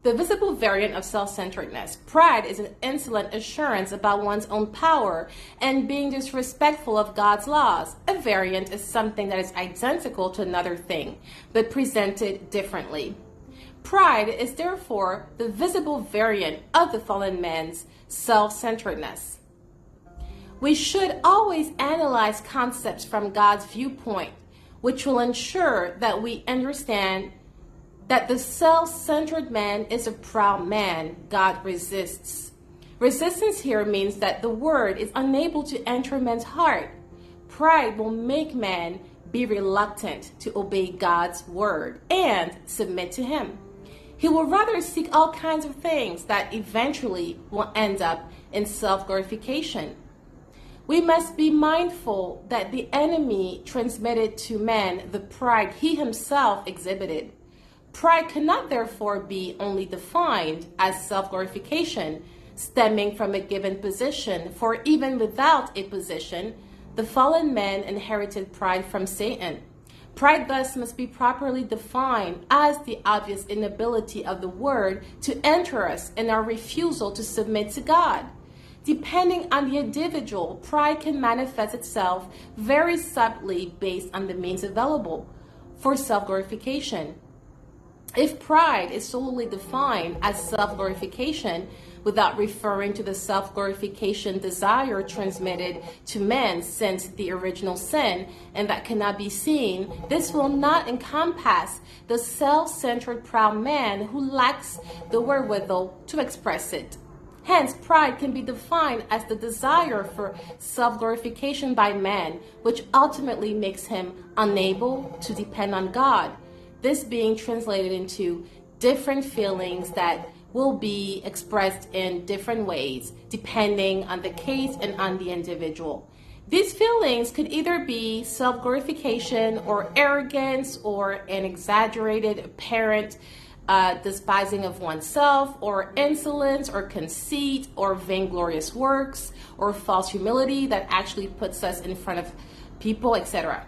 The visible variant of self-centeredness, pride, is an insolent assurance about one's own power and being disrespectful of God's laws. A variant is something that is identical to another thing, but presented differently. Pride is therefore the visible variant of the fallen man's self-centeredness. We should always analyze concepts from God's viewpoint, which will ensure that we understand that the self-centered man is a proud man God resists. Resistance here means that the word is unable to enter man's heart. Pride will make man be reluctant to obey God's word and submit to him. He will rather seek all kinds of things that eventually will end up in self-glorification. We must be mindful that the enemy transmitted to man the pride he himself exhibited. Pride cannot therefore be only defined as self-glorification stemming from a given position, for even without a position, the fallen man inherited pride from Satan. Pride thus must be properly defined as the obvious inability of the word to enter us and our refusal to submit to God. Depending on the individual, pride can manifest itself very subtly based on the means available for self-glorification. If pride is solely defined as self-glorification without referring to the self-glorification desire transmitted to man since the original sin and that cannot be seen, this will not encompass the self-centered proud man who lacks the wherewithal to express it. Hence, pride can be defined as the desire for self-glorification by man, which ultimately makes him unable to depend on God. This being translated into different feelings that will be expressed in different ways depending on the case and on the individual. These feelings could either be self-glorification or arrogance or an exaggerated apparent despising of oneself, or insolence or conceit or vainglorious works or false humility that actually puts us in front of people, etc.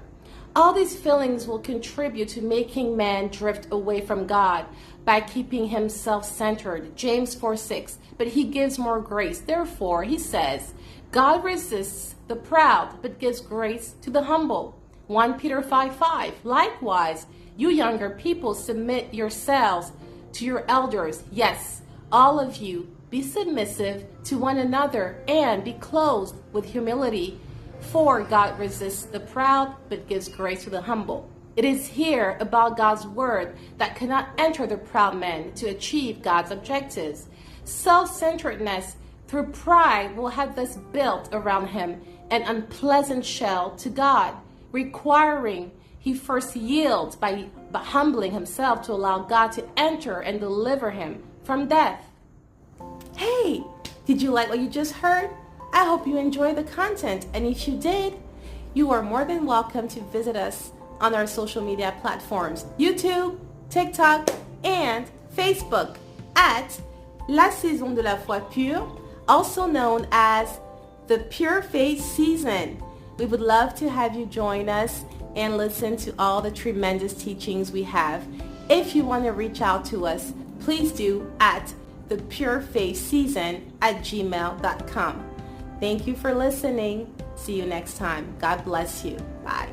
All these feelings will contribute to making man drift away from God by keeping him self-centered. James 4:6. But he gives more grace. Therefore, he says, God resists the proud, but gives grace to the humble. 1 Peter 5:5. Likewise, you younger people, submit yourselves to your elders. Yes, all of you, be submissive to one another and be clothed with humility. For God resists the proud, but gives grace to the humble. It is here about God's word that cannot enter the proud man to achieve God's objectives. Self-centeredness through pride will have thus built around him an unpleasant shell to God, requiring he first yields by humbling himself to allow God to enter and deliver him from death. Hey, did you like what you just heard? I hope you enjoyed the content, and if you did, you are more than welcome to visit us on our social media platforms, YouTube, TikTok, and Facebook at La Saison de la Foi Pure, also known as the Pure Faith Season. We would love to have you join us and listen to all the tremendous teachings we have. If you want to reach out to us, please do at thepurefaithseason@gmail.com. Thank you for listening. See you next time. God bless you. Bye.